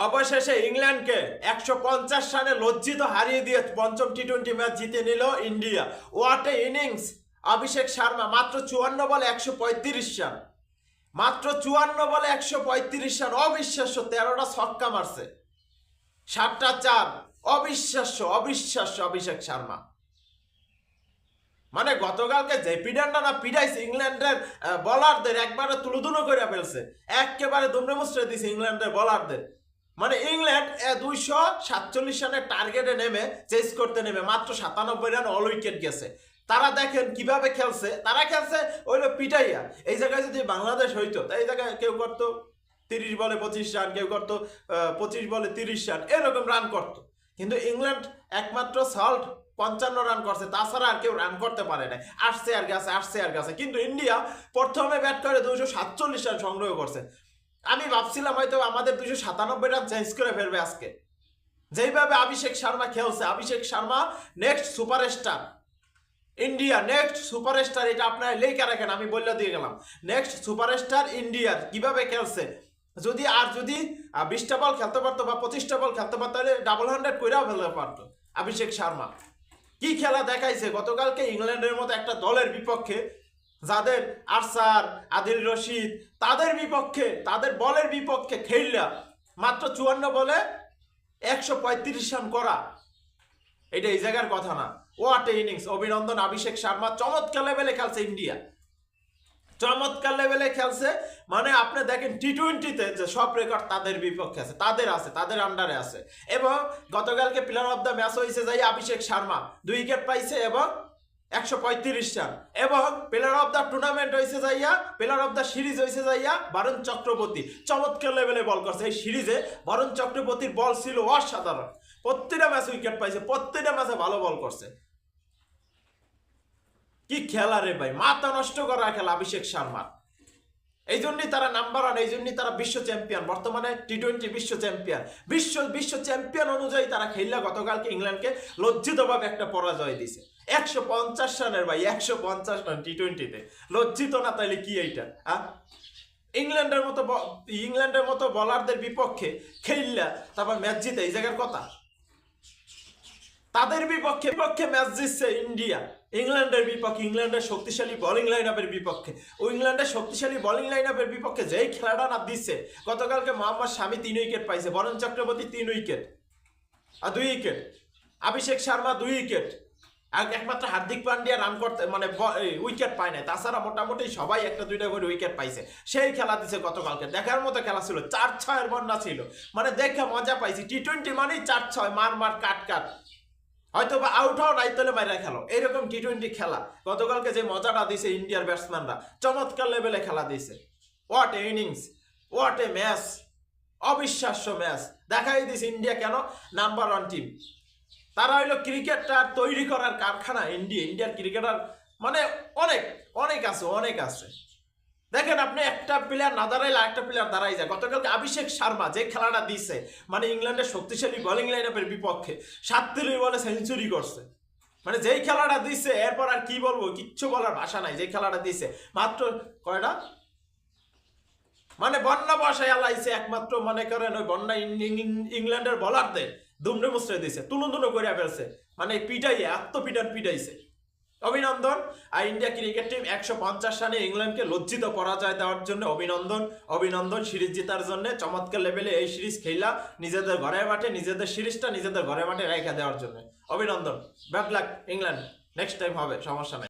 অবশেষে ইংল্যান্ডকে ১৫০ রানে লজ্জিত হারিয়ে দিয়ে পঞ্চম টি-20 ম্যাচ জিতে নিল India. What a innings! Abhishek Sharma মাত্র ৫৪ বলে ১৩৫ রান, মাত্র ৫৪ বলে ১৩৫ রান, অবিশ্বাস্য। ১৩টা ছক্কা মারছে, ৭টা চার, অবিশ্বাস্য অবিশ্বাস্য অভিষেক শর্মা। মানে গতকালকে যে পিডানটা না পিডাইছে ইংল্যান্ডের বলারদের, একবারে তুলুদুলো করে ফেলছে, একেবারে দুমড়ে মুচড়ে দিছে ইংল্যান্ডের বলারদের। মানে ইংল্যান্ড ২৪৭ রানের টার্গেটে নেমে চেস করতে নেমে মাত্র ৯৭ রান অল উইকেট গেছে। তারা দেখেন কিভাবে খেলছে, তারা খেলছে ওইলো পিটাইয়া। এই জায়গায় যদি বাংলাদেশ হইতো, এই জায়গায় কেউ করতো ৩০ বলে ২৫ রান, কেউ করতো ২৫ বলে ৩০ রান, এরকম রান করতো। কিন্তু ইংল্যান্ড একমাত্র সল্ট ৫৫ রান করছে, তাছাড়া আর কেউ রান করতে পারে না। আসছে আর গেছে, আসছে আর গেছে। কিন্তু ইন্ডিয়া প্রথমে ব্যাট করে ২৪৭ রান সংগ্রহ করছে। আমি ভাবছিলাম হয়তো আমাদের ২৯৭ রান চেঞ্জ করে ফেলবে আজকে। যেইভাবে অভিষেক শর্মা খেলছে, Abhishek Sharma next superstar, India next superstar. এটা আপনারা লেখা রাখেন, আমি বলে দিয়ে গেলাম, নেক্সট সুপারস্টার ইন্ডিয়ার। কিভাবে খেলছে, যদি ২০টা বল খেলতে পারতো বা ২৫টা বল খেলতে পারতো, তাহলে ডাবল 100 কইরাও ফেলতে পারতো অভিষেক শর্মা। কি খেলা দেখাইছে গতকালকে ইংল্যান্ডের মতো একটা দলের বিপক্ষে, যাদের আর্চার, আদিল রশিদ, তাদের বিপক্ষে, তাদের বলের বিপক্ষে খেললা মাত্র ৫৪ বলে ১৩৫ রান করা, এটা এই জায়গার কথা না। What a innings! অভিনন্দন অভিষেক শর্মা, চমৎকার লেভেলে খেলছে ইন্ডিয়া, চমৎকার লেভেলে খেলছে। মানে আপনি দেখেন টি-20তে যে সব রেকর্ড তাদের বিপক্ষে আছে, তাদের আছে, তাদের আন্ডারে আছে। এবং গতকালকে প্লেয়ার অফ দ্য ম্যাচ হয়েছে যাই অভিষেক শর্মা, 2 উইকেট পাইছে এবং ১৩৫ রান। এবং প্লেয়ার অফ দ্য টুর্নামেন্ট হয়েছে যাইয়া, প্লেয়ার অফ দ্য সিরিজ হয়েছে যাইয়া বরুণ চক্রবর্তী, চমৎকার লেভেলে বল করছে। এই সিরিজে বরুণ চক্রবর্তীর বল ছিল অসাধারণ, প্রত্যেকটা ম্যাচ উইকেট পাইছে, প্রত্যেকটা ম্যাচে ভালো বল করছে। কি খেলা রে ভাই, মাথা নষ্ট করা খেলা অভিষেক শর্মা। এই জন্যই তারা নাম্বার 1, এই জন্যই তারা বিশ্ব চ্যাম্পিয়ন, বর্তমানে টি-20 বিশ্ব চ্যাম্পিয়ন। বিশ্ব চ্যাম্পিয়ন অনুযায়ী তারা খেললা গতকালকে ইংল্যান্ডকে লজ্জিতভাবে একটা পরাজয় দিছে। ১৫০ রানের ভাই, ১৫০ রান টি-20তে, লজ্জিত না তাইলে কি এইটা? ইংল্যান্ডের মতো বলারদের বিপক্ষে খেললা তারপর ম্যাচ জিতে, এই জায়গার কথা। তাদের বিপক্ষে ম্যাচ জিতছে ইন্ডিয়া, ইংল্যান্ডের বিপক্ষে, ইংল্যান্ডের শক্তিশালী বোলিং লাইন আপের বিপক্ষে। ও ইংল্যান্ডের শক্তিশালী বোলিং লাইন আপের বিপক্ষে যেই খেলাটা না দিচ্ছে, গতকালকে মোহাম্মদ শামি ৩ উইকেট পাইছে, বরুণ চক্রবর্তী 3 উইকেট আর 2 উইকেট, অভিষেক শর্মা 2 উইকেট, আর একমাত্র হার্দিক পান্ডিয়া রান করতে মানে উইকেট পায় না, তাছাড়া মোটামুটি সবাই একটা দুইটা করে উইকেট পাইছে। সেই খেলা দিছে গতকালকে, দেখার মতো খেলা ছিল, ৪-৬ বন্যা ছিল। মানে দেখে মজা পাইছি। টি-20 মানেই ৪-৬, মার কাট, হয়তো বা আউট হও নাই তাহলে বাইরে খেলো, এইরকম টি-20 খেলা। গতকালকে যে মজাটা দিছে ইন্ডিয়ার ব্যাটসম্যানরা, চমৎকার লেভেলে খেলা দিছে। What a innings, what a match, অবিশ্বাস্য ম্যাচ দেখাই দিছে ইন্ডিয়া কেন নাম্বার 1 টিম। তারা হইলো ক্রিকেটটা তৈরি করার কারখানা। ইন্ডিয়ার ক্রিকেটার মানে অনেক আছে। দেখেন আপনি, একটা প্লেয়ার না দাঁড়াইলে একটা প্লেয়ার দাঁড়াই যায়। গতকালকে অভিষেক শর্মা যে খেলাটা দিছে, মানে ইংল্যান্ডের শক্তিশালী বোলিং লাইন আপের বিপক্ষে ৩৭ বলে সেঞ্চুরি করছে। মানে যেই খেলাটা দিছে, এরপর আর কি বলবো, কিচ্ছু বলার ভাষা নাই। যে খেলাটা দিছে মাত্র কয়টা, মানে বন্যা বসায় আলাইছে একমাত্র, মনে করেন ওই বন্যা ইংল্যান্ডের বলারদের দুমড়ে মুচড়ে দিছে, তুলো করে ফেলছে। মানে পিটাইছে। অভিনন্দন। আর ইন্ডিয়া ক্রিকেট টিম ১৫০ রানে ইংল্যান্ডকে লজ্জিত পরাজয় দেওয়ার জন্য অভিনন্দন। সিরিজ জেতার জন্য চমৎকার লেভেলে এই সিরিজ খেলা, নিজেদের ঘরের মাঠে, নিজেদের সিরিজটা নিজেদের ঘরের মাঠে রেখে দেওয়ার জন্য অভিনন্দন। Bad luck England, next time হবে, সমস্যা নেই।